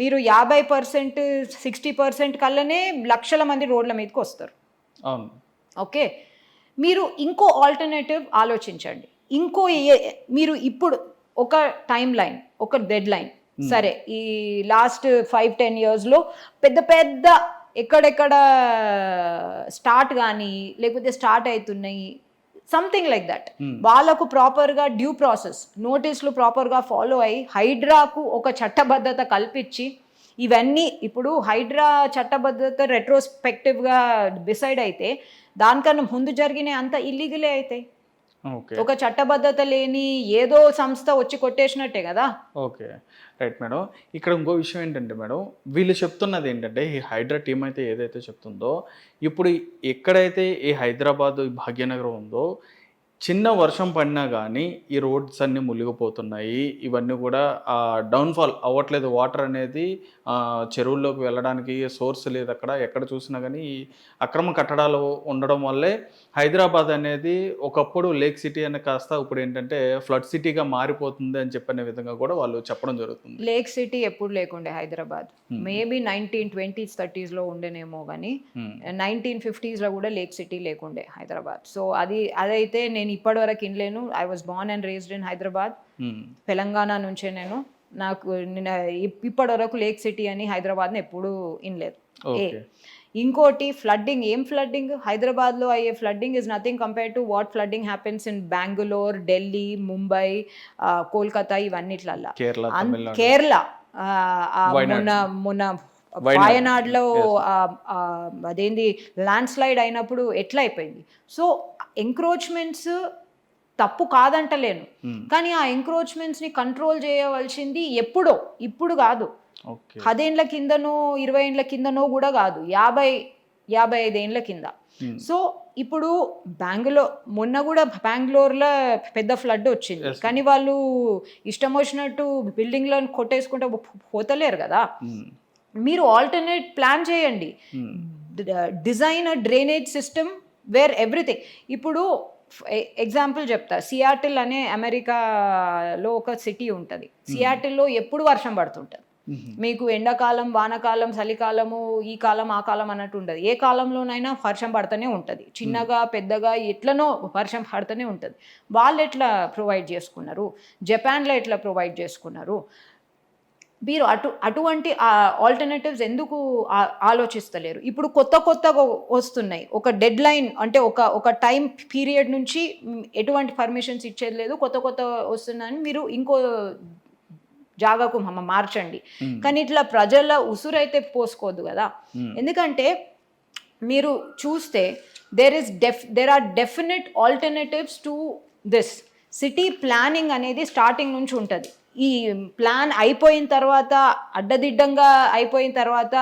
మీరు 50%, 60% కల్లానే లక్షల మంది రోడ్ల మీదకి వస్తారు. ఓకే, మీరు ఇంకో ఆల్టర్నేటివ్ ఆలోచించండి. మీరు ఇప్పుడు ఒక టైం లైన్, ఒక డెడ్ లైన్, సరే ఈ లాస్ట్ 5-10 yearsలో పెద్ద ఎక్కడెక్కడ స్టార్ట్ కానీ లేకపోతే స్టార్ట్ అవుతున్నాయి సంథింగ్ లైక్ దట్, వాళ్ళకు ప్రాపర్గా డ్యూ ప్రాసెస్ నోటీసులు ప్రాపర్గా ఫాలో అయ్యి హైడ్రాకు ఒక చట్టబద్ధత కల్పించి ఇవన్నీ ఇప్పుడు హైడ్రా చట్టబద్ధత రెట్రోస్పెక్టివ్గా డిసైడ్ అయితే దానికన్నా ముందు జరిగిన అంత ఇల్లీగలే అవుతాయి. ఒక చట్టబద్ధత లేని ఏదో సంస్థ వచ్చి కొట్టేసినట్టే కదా. Okay, right madam. ఇక్కడ ఇంకో విషయం ఏంటంటే మేడం, వీళ్ళు చెప్తున్నది ఏంటంటే ఈ హైడ్రా టీం అయితే ఏదైతే చెప్తుందో ఇప్పుడు ఎక్కడైతే ఈ హైదరాబాద్ భాగ్యనగరం ఉందో చిన్న వర్షం పడినా కానీ ఈ రోడ్స్ అన్నీ మునిగిపోతున్నాయి. ఇవన్నీ కూడా డౌన్ఫాల్ అవ్వట్లేదు. వాటర్ అనేది చెరువుల్లోకి వెళ్ళడానికి సోర్స్ లేదు అక్కడ. ఎక్కడ చూసినా కానీ ఈ అక్రమ కట్టడాలు ఉండడం వల్లే హైదరాబాద్ అనేది ఒకప్పుడు లేక్ సిటీ అని కాస్త ఇప్పుడు ఏంటంటే ఫ్లడ్ సిటీగా మారిపోతుంది అని చెప్పనే విధంగా కూడా వాళ్ళు చెప్పడం జరుగుతుంది. లేక్ సిటీ ఎప్పుడు లేకుండే హైదరాబాద్. మేబీ 1920s 30s లో ఉండేనేమో కానీ 1950s లో కూడా లేక్ సిటీ లేకుండే హైదరాబాద్. సో అదైతే నేను ఇప్పటి వరకు ఇన్లేను. I was born and raised in Hyderabad. Telangana నుంచే నాకు ఇప్పటి వరకు లేక్ సిటీ అని హైదరాబాద్ని ఎప్పుడు ఇన్లేదు. ఇంకోటి ఫ్లడ్డింగ్. ఏం ఫ్లడ్డింగ్? హైదరాబాద్లో అయ్యే flooding is nothing compare to what flooding happens in Bengaluru, Delhi, Mumbai, Kolkata ఇవన్నిట్లల్లా. కేరళ మొన్న వాయనాడ్లో అదేంది ల్యాండ్ స్లైడ్ అయినప్పుడు ఎట్లా అయిపోయింది. సో ఎంక్రోచ్మెంట్స్ తప్పు కాదంటలేను, కానీ ఆ ఎంక్రోచ్మెంట్స్ని కంట్రోల్ చేయవలసింది ఎప్పుడో, ఇప్పుడు కాదు. 10 ఏళ్ల కిందనో 20 ఏళ్ల కిందనో కూడా కాదు, 50-55 ఏళ్ల కింద. సో ఇప్పుడు మొన్న కూడా బెంగళూరులో పెద్ద ఫ్లడ్ వచ్చింది, కానీ వాళ్ళు ఇష్టం వచ్చినట్టు బిల్డింగ్లను కొట్టేసుకుంటే పోతలేరు కదా. మీరు ఆల్టర్నేట్ ప్లాన్ చేయండి. డిజైన్ అ డ్రైనేజ్ సిస్టమ్ వేర్ ఎవ్రీథింగ్. ఇప్పుడు ఎగ్జాంపుల్ చెప్తా. సియాటిల్ అనే అమెరికాలో ఒక సిటీ ఉంటుంది. సియాటిల్లో ఎప్పుడు వర్షం పడుతుంటుంది. మీకు ఎండాకాలం, వానకాలం, చలికాలము, ఈ కాలం ఆ కాలం అన్నట్టు ఉండదు. ఏ కాలంలోనైనా వర్షం పడుతూనే ఉంటుంది. చిన్నగా పెద్దగా ఎట్లనో వర్షం పడుతూనే ఉంటుంది. వాళ్ళు ఎట్లా ప్రొవైడ్ చేసుకున్నారు? జపాన్లో ఎట్లా ప్రొవైడ్ చేసుకున్నారు? మీరు అటువంటి ఆల్టర్నేటివ్స్ ఎందుకు ఆలోచిస్తలేరు? ఇప్పుడు కొత్తగా వస్తున్నాయి. ఒక డెడ్ లైన్ అంటే ఒక టైం పీరియడ్ నుంచి ఎటువంటి పర్మిషన్స్ ఇచ్చేది లేదు. కొత్త వస్తున్నాయని మీరు ఇంకో జాగాకు మార్చండి. కానీ ఇట్లా ప్రజల ఉసురైతే పోసుకోవద్దు కదా. ఎందుకంటే మీరు చూస్తే there are definite alternatives to this. City planning అనేది స్టార్టింగ్ నుంచి ఉంటుంది. ఈ ప్లాన్ అయిపోయిన తర్వాత, అడ్డదిడ్డంగా అయిపోయిన తర్వాత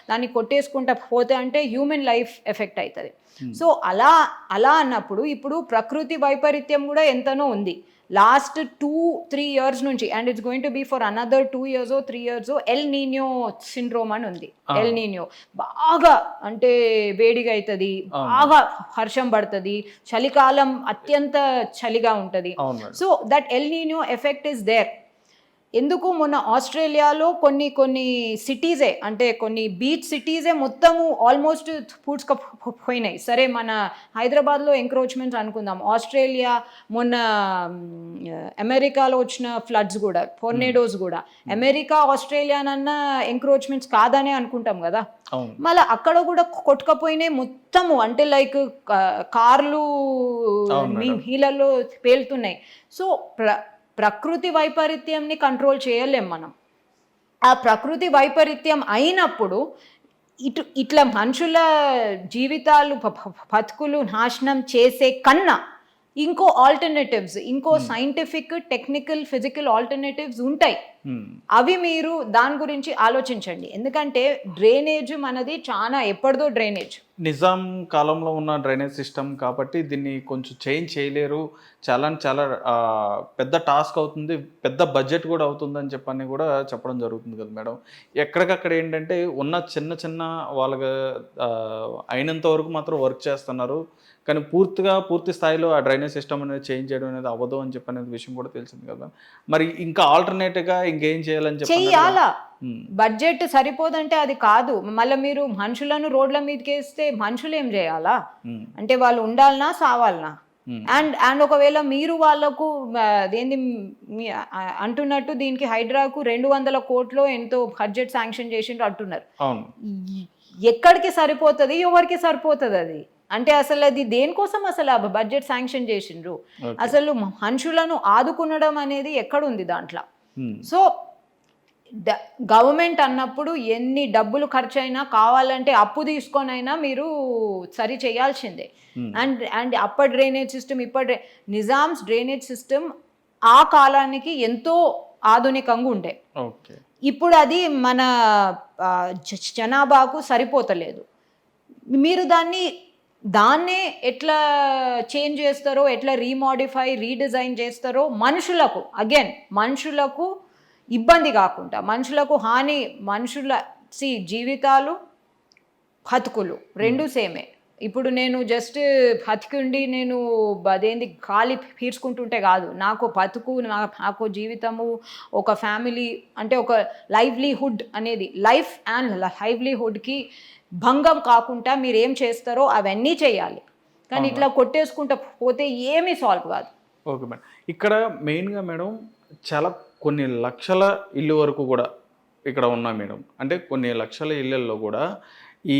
దాన్ని కొట్టేసుకుంటా పోతే అంటే హ్యూమన్ లైఫ్ ఎఫెక్ట్ అవుతుంది. సో అలా అన్నప్పుడు ఇప్పుడు ప్రకృతి వైపరీత్యం కూడా ఎంతనో ఉంది. లాస్ట్ 2-3 years నుంచి, and it's going to be for another 2 years or 3 years, El Nino syndrome అని ఉంది. ఎల్ నీనియో బాగా అంటే వేడిగా అవుతుంది, బాగా వర్షం పడుతుంది, చలికాలం అత్యంత చలిగా ఉంటుంది. So that El Nino effect is there. ఎందుకు మొన్న ఆస్ట్రేలియాలో కొన్ని సిటీసే, అంటే కొన్ని బీచ్ సిటీసే మొత్తము ఆల్మోస్ట్ పూడ్చుకుపోయినాయి. సరే, మన హైదరాబాద్లో ఎంక్రోచ్మెంట్స్ అనుకుందాం. ఆస్ట్రేలియా, మొన్న అమెరికాలో వచ్చిన ఫ్లడ్స్ కూడా, టోర్నేడోస్ కూడా అమెరికా, ఆస్ట్రేలియానన్నా ఎంక్రోచ్మెంట్స్ కాదనే అనుకుంటాం కదా. మళ్ళీ అక్కడ కూడా కొట్టుకపోయినాయి మొత్తము. అంటే లైక్ కార్లు నీళ్ళల్లో పేలుతున్నాయి. సో ప్రకృతి వైపరీత్యంని కంట్రోల్ చేయలేం మనం. ఆ ప్రకృతి వైపరీత్యం అయినప్పుడు ఇట్లా మనుషుల జీవితాలు, బతుకులు నాశనం చేసే కన్నా ఇంకో ఆల్టర్నేటివ్స్, ఇంకో సైంటిఫిక్, టెక్నికల్, ఫిజికల్ ఆల్టర్నేటివ్స్ ఉంటాయి. అవి మీరు దాని గురించి ఆలోచించండి. ఎందుకంటే డ్రైనేజ్ మనది చాలా ఎప్పటిదో డ్రైనేజ్, నిజాం కాలంలో ఉన్న డ్రైనేజ్ సిస్టమ్ కాబట్టి దీన్ని కొంచెం చేంజ్ చేయలేరు. చాలా పెద్ద టాస్క్ అవుతుంది, పెద్ద బడ్జెట్ కూడా అవుతుందని చెప్పని కూడా చెప్పడం జరుగుతుంది కదా మేడం. ఎక్కడికక్కడ ఏంటంటే ఉన్న చిన్న వాళ్ళకి అయినంత వరకు మాత్రం వర్క్ చేస్తున్నారు, కానీ పూర్తి స్థాయిలో ఆ డ్రైనేజ్ సిస్టమ్ అనేది చేంజ్ చేయడం అనేది అవ్వదు అని చెప్పి అనేది విషయం కూడా తెలిసింది కదా. మరి ఇంకా ఆల్టర్నేటివ్గా ఇంకేం చేయాలని చెప్పి చెయ్యాలా? బడ్జెట్ సరిపోదంటే అది కాదు. మళ్ళీ మీరు మనుషులను రోడ్ల మీదకి వేస్తే మనుషులు ఏం చేయాలా? అంటే వాళ్ళు ఉండాలనా, సావాలనా? అండ్ ఒకవేళ మీరు వాళ్ళకు అదేంది అంటున్నట్టు దీనికి హైడ్రాకు 200 కోట్లు ఎంతో బడ్జెట్ శాంక్షన్ చేసిండ్రు అంటున్నారు. ఎక్కడికి సరిపోతుంది? ఎవరికి సరిపోతుంది అది? అంటే అసలు అది దేనికోసం అసలు ఆ బడ్జెట్ శాంక్షన్ చేసిండ్రు? అసలు మనుషులను ఆదుకునడం అనేది ఎక్కడుంది దాంట్లో? సో గవర్నమెంట్ అన్నప్పుడు ఎన్ని డబ్బులు ఖర్చు అయినా, కావాలంటే అప్పు తీసుకొనైనా మీరు సరి చేయాల్సిందే. And upper drainage system, Nizam's drainage system ఆ కాలానికి ఎంతో ఆధునికంగా ఉండే. ఇప్పుడు అది మన జనాభాకు సరిపోతలేదు. మీరు దాన్ని దాన్నే ఎట్లా చేంజ్ చేస్తారో, ఎట్లా రీమోడిఫై రీడిజైన్ చేస్తారో మనుషులకు, అగైన్ మనుషులకు ఇబ్బంది కాకుండా, మనుషులకు హాని, జీవితాలు బతుకులు రెండు సేమే. ఇప్పుడు నేను జస్ట్ బతికుండి నేను అదేంది ఖాళీ పీల్చుకుంటుంటే కాదు, నాకు బతుకు, నాకు జీవితము, ఒక ఫ్యామిలీ అంటే ఒక లైవ్లీహుడ్ అనేది, లైఫ్ అండ్ లైవ్లీహుడ్కి భంగం కాకుండా మీరు ఏం చేస్తారో అవన్నీ చేయాలి. కానీ ఇట్లా కొట్టేసుకుంటూ పోతే ఏమీ సాల్వ్ కాదు. ఓకే మేడం, ఇక్కడ మెయిన్గా మేడం చాలా కొన్ని లక్షల ఇల్లు వరకు కూడా ఇక్కడ ఉన్నాయి మేడం. అంటే కొన్ని లక్షల ఇళ్ళల్లో కూడా ఈ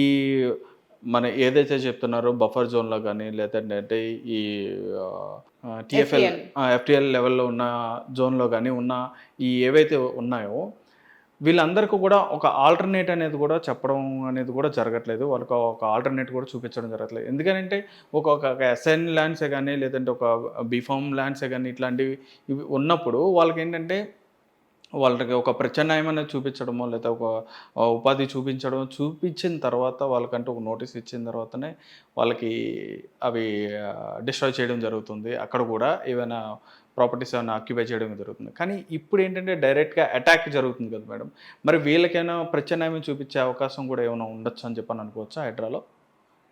మన ఏదైతే చెప్తున్నారో బఫర్ జోన్లో కానీ, లేదంటే ఈ ఎఫ్టిఎల్ లెవెల్లో ఉన్న జోన్లో కానీ ఉన్న ఈ ఏవైతే ఉన్నాయో వీళ్ళందరికీ కూడా ఒక ఆల్టర్నేట్ అనేది కూడా చెప్పడం అనేది కూడా జరగట్లేదు. వాళ్ళకి ఒక ఆల్టర్నేట్ కూడా చూపించడం జరగట్లేదు. ఎందుకంటే ఒక ఎస్ఎన్ ల్యాండ్సే కానీ, లేదంటే ఒక బీఫామ్ ల్యాండ్సే కానీ ఇట్లాంటివి ఇవి ఉన్నప్పుడు వాళ్ళకి ఏంటంటే వాళ్ళకి ఒక ప్రత్యామ్నాయం అనేది చూపించడమో, లేదా ఒక ఉపాధి చూపించిన తర్వాత వాళ్ళకంటే ఒక నోటీస్ ఇచ్చిన తర్వాతనే వాళ్ళకి అవి డిస్ట్రాయ్ చేయడం జరుగుతుంది. అక్కడ కూడా ఏమైనా ప్రాపర్టీస్ ఏమైనా ఆక్యుపై చేయడం జరుగుతుంది. కానీ ఇప్పుడు ఏంటంటే డైరెక్ట్గా అటాక్ జరుగుతుంది కదా మేడం. మరి వీళ్ళకైనా ప్రత్యామ్నాయం చూపించే అవకాశం కూడా ఏమైనా ఉండొచ్చు అని చెప్పని అనుకోవచ్చా హైడ్రాలో?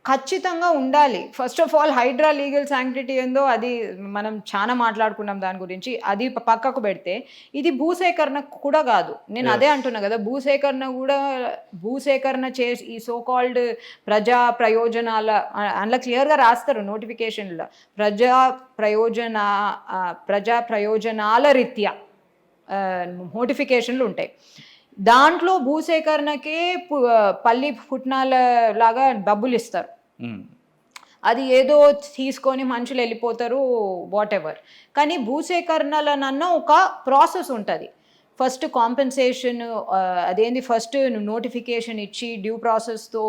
ఖచ్చితంగా ఉండాలి. First of all HYDRAA legal sanctity ఏందో అది మనం చాలా మాట్లాడుకున్నాం దాని గురించి. అది పక్కకు పెడితే ఇది భూసేకరణ కూడా కాదు. నేను అదే అంటున్నా కదా, భూసేకరణ చేసి ఈ సో కాల్డ్ ప్రజా ప్రయోజనాల అందులో క్లియర్గా రాస్తారు నోటిఫికేషన్లో, ప్రజా ప్రయోజనాల రీత్యా నోటిఫికేషన్లు ఉంటాయి. దాంట్లో భూసేకరణకే పల్లి పుట్నాల లాగా డబ్బులు ఇస్తారు. అది ఏదో తీసుకొని మనుషులు వెళ్ళిపోతారు, వాట్ ఎవర్. కానీ భూసేకరణలనన్నా ఒక ప్రాసెస్ ఉంటుంది. ఫస్ట్ కాంపెన్సేషన్, అదేంది ఫస్ట్ నోటిఫికేషన్ ఇచ్చి డ్యూ ప్రాసెస్తో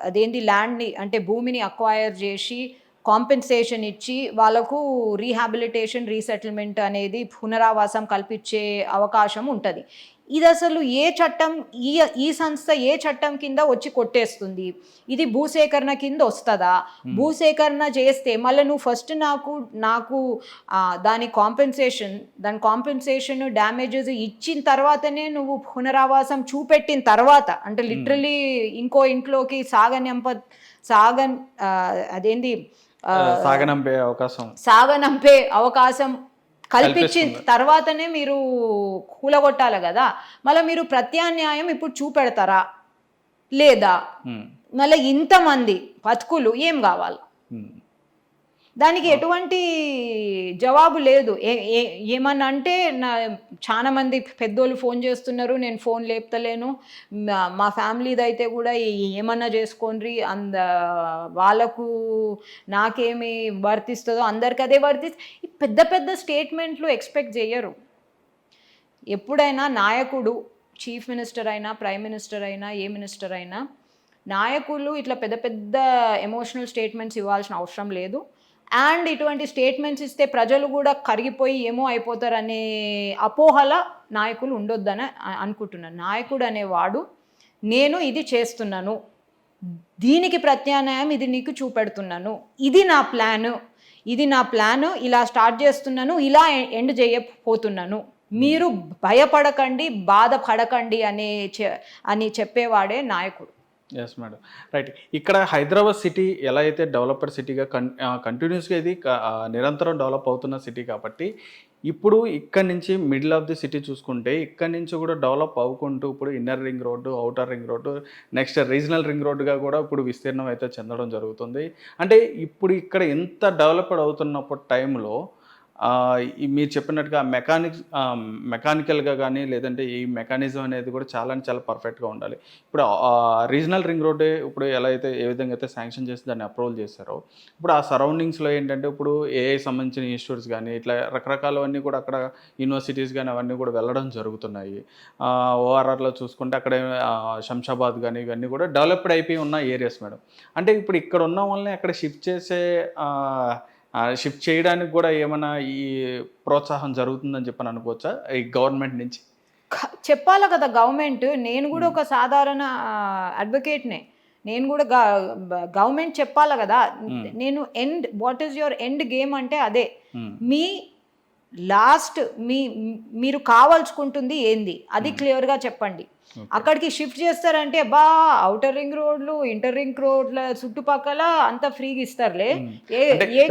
అదేంది ల్యాండ్ని అంటే భూమిని అక్వైర్ చేసి కాంపెన్సేషన్ ఇచ్చి వాళ్ళకు రీహాబిలిటేషన్, రీసెటిల్మెంట్ అనేది పునరావాసం కల్పించే అవకాశం ఉంటుంది. ఇది అసలు ఏ చట్టం, ఈ సంస్థ ఏ చట్టం కింద వచ్చి కొట్టేస్తుంది? ఇది భూసేకరణ కింద వస్తుందా? భూసేకరణ చేస్తే మళ్ళీ నువ్వు ఫస్ట్ నాకు దాని కాంపెన్సేషన్ డ్యామేజెస్ ఇచ్చిన తర్వాతనే నువ్వు పునరావాసం చూపెట్టిన తర్వాత, అంటే లిటరలీ ఇంకో ఇంట్లోకి సాగనంపే అవకాశం కల్పించిన తర్వాతనే మీరు కూలగొట్టాలి కదా. మళ్ళీ మీరు ప్రత్యామ్నాయం ఇప్పుడు చూపెడతారా లేదా? మళ్ళీ ఇంతమంది బతుకులు ఏం కావాలి? దానికి ఎటువంటి జవాబు లేదు. ఏమన్నా అంటే చాలా మంది పెద్దోళ్ళు ఫోన్ చేస్తున్నారు, నేను ఫోన్ లేపుతలేను, మా ఫ్యామిలీది అయితే కూడా ఏమన్నా చేసుకోండి, వాళ్ళకు నాకేమి వర్తిస్తుందో అందరికి అదే వర్తిస్తుంది. పెద్ద పెద్ద స్టేట్మెంట్లు ఎక్స్పెక్ట్ చేయరు. ఎప్పుడైనా నాయకుడు, చీఫ్ మినిస్టర్ అయినా, ప్రైమ్ మినిస్టర్ అయినా, ఏ మినిస్టర్ అయినా, నాయకులు ఇట్లా పెద్ద పెద్ద ఎమోషనల్ స్టేట్మెంట్స్ ఇవ్వాల్సిన అవసరం లేదు. అండ్ ఇటువంటి స్టేట్మెంట్స్ ఇస్తే ప్రజలు కూడా కరిగిపోయి ఏమో అయిపోతారనే అపోహల నాయకులు ఉండొద్దని అనుకుంటున్నాను. నాయకుడు అనేవాడు నేను ఇది చేస్తున్నాను, దీనికి ప్రత్యామ్నాయం ఇది నీకు చూపెడుతున్నాను, ఇది నా ప్లాను, ఇలా స్టార్ట్ చేస్తున్నాను, ఇలా ఎండ్ చేయకపోతున్నాను, మీరు భయపడకండి, బాధపడకండి అని చెప్పేవాడే నాయకుడు. Yes madam, right. ఇక్కడ హైదరాబాద్ సిటీ ఎలా అయితే డెవలపర్ సిటీగా కంటిన్యూస్గా ఇది నిరంతరం డెవలప్ అవుతున్న సిటీ కాబట్టి ఇప్పుడు ఇక్కడ నుంచి మిడిల్ ఆఫ్ ది సిటీ చూసుకుంటే ఇక్కడ నుంచి కూడా డెవలప్ అవ్వుకుంటూ ఇప్పుడు inner ring road, outer ring road, next regional ring రోడ్డుగా కూడా ఇప్పుడు విస్తీర్ణం అయితే చెందడం జరుగుతుంది. అంటే ఇప్పుడు ఇక్కడ ఎంత డెవలప్డ్ అవుతున్నప్పుడు టైంలో మీరు చెప్పినట్టుగా మెకానికల్గా కానీ, లేదంటే ఈ మెకానిజం అనేది కూడా చాలా పర్ఫెక్ట్గా ఉండాలి. ఇప్పుడు రీజనల్ రింగ్ రోడ్డే ఇప్పుడు ఏ విధంగా అయితే శాంక్షన్ చేసి దాన్ని అప్రూవల్ చేశారో, ఇప్పుడు ఆ సరౌండింగ్స్లో ఏంటంటే ఇప్పుడు ఏఐ సంబంధించిన ఇన్స్టిట్యూట్స్ కానీ ఇట్లా రకరకాలవన్నీ కూడా అక్కడ యూనివర్సిటీస్ కానీ అవన్నీ కూడా వెళ్ళడం జరుగుతున్నాయి. ఓఆర్ఆర్లో చూసుకుంటే అక్కడ శంషాబాద్ కానీ ఇవన్నీ కూడా డెవలప్డ్ అయిపోయి ఉన్న ఏరియాస్ మేడం. అంటే ఇప్పుడు ఇక్కడ ఉన్న వాళ్ళని అక్కడ షిఫ్ట్ చేయడానికి కూడా ఏమైనా ఈ ప్రోత్సాహం జరుగుతుందని చెప్పని అనుకోవచ్చా ఈ గవర్నమెంట్ నుంచి? చెప్పాలి కదా గవర్నమెంట్. నేను కూడా ఒక సాధారణ అడ్వకేట్నే. నేను కూడా గవర్నమెంట్ చెప్పాలి కదా, నేను what is your end game అంటే అదే. మీ లాస్ట్ మీరు కావాల్చుకుంటుంది ఏంది అది క్లియర్గా చెప్పండి. అక్కడికి షిఫ్ట్ చేస్తారంటే ఔటర్ రింగ్ రోడ్లు, ఇంటర్ రింగ్ రోడ్ల చుట్టుపక్కల అంతా ఫ్రీగా ఇస్తారులే. ఏ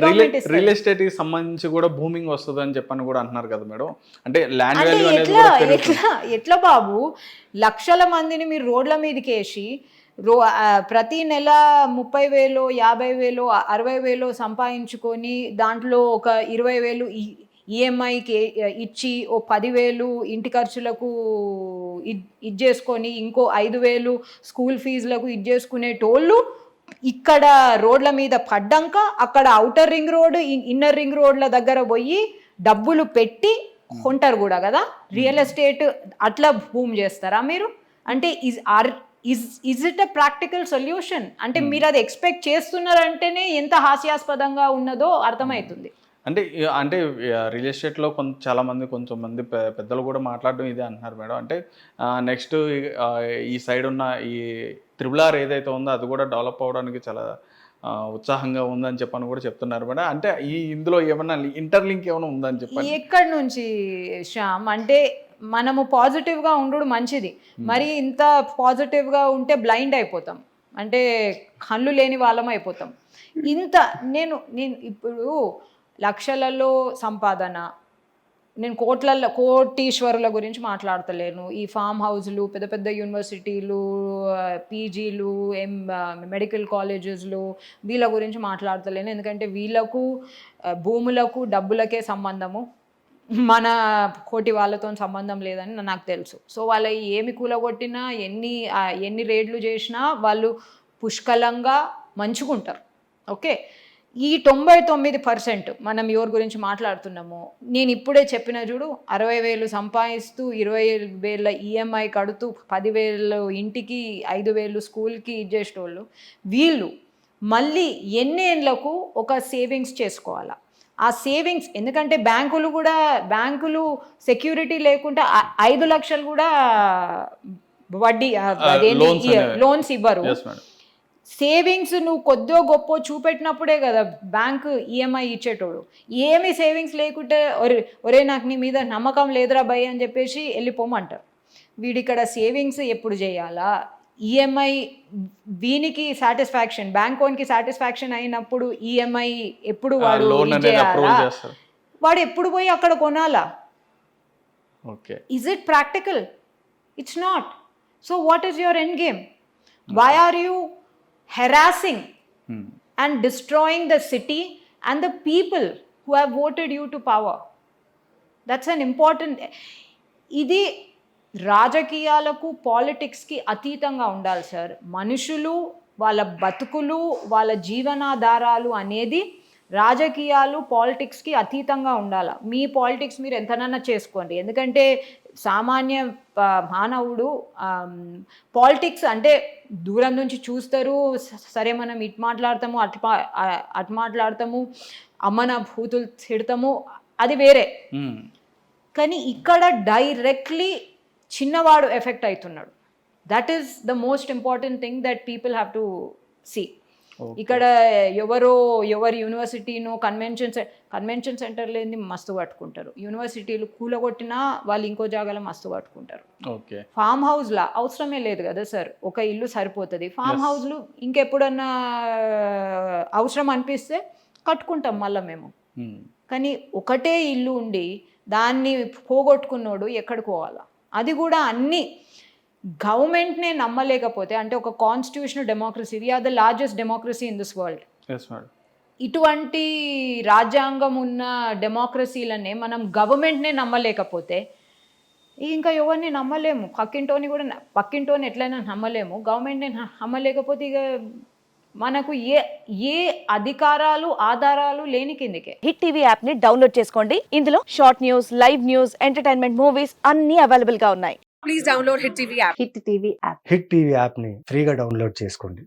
గవర్నమెంట్ ఇస్తారు? రియల్ ఎస్టేట్ కి సంబంధించి కూడా భూమింగ్ వస్తుంది అని చెప్పని కూడా అంటున్నారు కదా మేడం. అంటే ల్యాండ్ అంటే వాల్యూ అనేది కూడా పెరుగుతుంది. ఎట్లా బాబు, లక్షల మందిని మీరు రోడ్ల మీదకి వేసి ప్రతి నెల 30,000, 50,000, 60,000 సంపాదించుకొని దాంట్లో ఒక 20,000 ఈఎంఐకి ఇచ్చి ఓ 10,000 ఇంటి ఖర్చులకు ఇచ్చేసుకొని ఇంకో 5,000 స్కూల్ ఫీజులకు ఇచ్చేసుకునేటోళ్ళు ఇక్కడ రోడ్ల మీద పడ్డాక అక్కడ outer ring road, inner ring రోడ్ల దగ్గర పోయి డబ్బులు పెట్టి కొంటారు కూడా కదా. రియల్ ఎస్టేట్ అట్లా భూమి చేస్తారా మీరు? అంటే is it a practical solution? అంటే మీరు అది ఎక్స్పెక్ట్ చేస్తున్నారంటేనే ఎంత హాస్యాస్పదంగా ఉన్నదో అర్థమవుతుంది. అంటే రియల్ ఎస్టేట్లో చాలా మంది కొంచెం మంది పెద్దలు కూడా మాట్లాడడం ఇదే అంటున్నారు మేడం. అంటే నెక్స్ట్ ఈ సైడ్ ఉన్న ఈ త్రిబుల్ ఏదైతే ఉందో అది కూడా డెవలప్ అవ్వడానికి చాలా ఉత్సాహంగా ఉందని చెప్పని కూడా చెప్తున్నారు మేడం. అంటే ఇందులో ఏమన్నా ఇంటర్లింక్ ఏమైనా ఉందని చెప్పండి. ఎక్కడి నుంచి శ్యామ్? అంటే మనము పాజిటివ్గా ఉండడు మంచిది. మరి ఇంత పాజిటివ్గా ఉంటే బ్లైండ్ అయిపోతాం, అంటే కళ్ళు లేని వాళ్ళం అయిపోతాం. నేను ఇప్పుడు లక్షలలో సంపాదన, నేను కోటీశ్వరుల గురించి మాట్లాడతలేను. ఈ ఫామ్ హౌస్లు, పెద్ద పెద్ద యూనివర్సిటీలు, పీజీలు, మెడికల్ కాలేజెస్లు, వీళ్ళ గురించి మాట్లాడతలేను. ఎందుకంటే వీళ్ళకు భూములకు డబ్బులకే సంబంధము, మన కోటి వాళ్ళతో సంబంధం లేదని నాకు తెలుసు. సో వాళ్ళ ఏమి కూలగొట్టినా, ఎన్ని రేడ్లు చేసినా వాళ్ళు పుష్కలంగా మంచుకుంటారు. ఓకే, ఈ 99% మనం ఎవరి గురించి మాట్లాడుతున్నామో, నేను ఇప్పుడే చెప్పిన చూడు, 60,000 సంపాదిస్తూ 20,000 ఈఎంఐ కడుతూ 10,000 ఇంటికి, 5,000 స్కూల్కి ఇచ్చేసేటోళ్ళు వీళ్ళు మళ్ళీ ఎన్నేళ్లకు ఒక సేవింగ్స్ చేసుకోవాలా. ఆ సేవింగ్స్, ఎందుకంటే బ్యాంకులు సెక్యూరిటీ లేకుండా 5 లక్షలు కూడా వడ్డీ లోన్స్ ఇవ్వరు. సేవింగ్స్ నువ్వు కొద్దో గొప్ప చూపెట్టినప్పుడే కదా బ్యాంకు ఈఎంఐ ఇచ్చేటోడు. ఏమి సేవింగ్స్ లేకుంటే ఒరే నాకు నీ మీద నమ్మకం లేదురా భయ్ అని చెప్పేసి వెళ్ళిపోమంటారు. వీడిక్కడ సేవింగ్స్ ఎప్పుడు చేయాలా, ఈఎంఐ వీనికి సాటిస్ఫాక్షన్, బ్యాంక్ ఓన్కి సాటిస్ఫాక్షన్ అయినప్పుడు ఈఎంఐ ఎప్పుడు వాడు చేయాలా, వాడు ఎప్పుడు పోయి అక్కడ కొనాలా? Is it practical? It's not. So what is your end game? Why are you harassing and destroying the city and the people who have voted you to power? That's an important. ఇది రాజకీయాలకు, పాలిటిక్స్కి అతీతంగా ఉండాలి sir. మనుషులు, వాళ్ళ బతుకులు, వాళ్ళ జీవనాధారాలు అనేది రాజకీయాలు, పాలిటిక్స్కి అతీతంగా ఉండాలి. మీ పాలిటిక్స్ మీరు ఎంతనన్నా చేసుకోండి, ఎందుకంటే సామాన్య మానవుడు పాలిటిక్స్ అంటే దూరం నుంచి చూస్తారు. సరే మనం ఇటు మాట్లాడతాము, అటు మాట్లాడతాము, అమ్మన భూతులు తిడతాము, అది వేరే. కానీ ఇక్కడ డైరెక్ట్లీ చిన్నవాడు ఎఫెక్ట్ అవుతున్నాడు. That is the most important thing that people have to see. ఇక్కడ ఎవరు యూనివర్సిటీనో కన్వెన్షన్ సెంటర్ లేని మస్తు పట్టుకుంటారు. యూనివర్సిటీలు కూలగొట్టినా వాళ్ళు ఇంకో జాగాలో మస్తు పట్టుకుంటారు. ఫామ్ హౌస్లా అవసరమే లేదు కదా సార్, ఒక ఇల్లు సరిపోతుంది. ఫామ్ హౌస్లు ఇంకెప్పుడన్నా అవసరం అనిపిస్తే కట్టుకుంటాం మళ్ళీ మేము. కానీ ఒకటే ఇల్లు ఉండి దాన్ని పోగొట్టుకున్నోడు ఎక్కడికి పోవాలా? అది కూడా అన్నీ గవర్నమెంట్నే నమ్మలేకపోతే, అంటే ఒక constitutional democracy, we are the largest democracy in this world. ఇటువంటి రాజ్యాంగం ఉన్న డెమోక్రసీలనే మనం గవర్నమెంట్నే నమ్మలేకపోతే ఇంకా ఎవరిని నమ్మలేము. పక్కింటోని ఎట్లయినా నమ్మలేము, గవర్నమెంట్ని నమ్మలేకపోతే ఇక మనకు ఏ అధికారాలు, ఆధారాలు లేని కిందకే. హిట్ టీవీ యాప్ ని డౌన్లోడ్ చేసుకోండి. ఇందులో short news, live news, entertainment, movies అన్ని అవైలబుల్ గా ఉన్నాయి. Please download hit TV app. Hit TV app ని ఫ్రీగా డౌన్లోడ్ చేసుకోండి.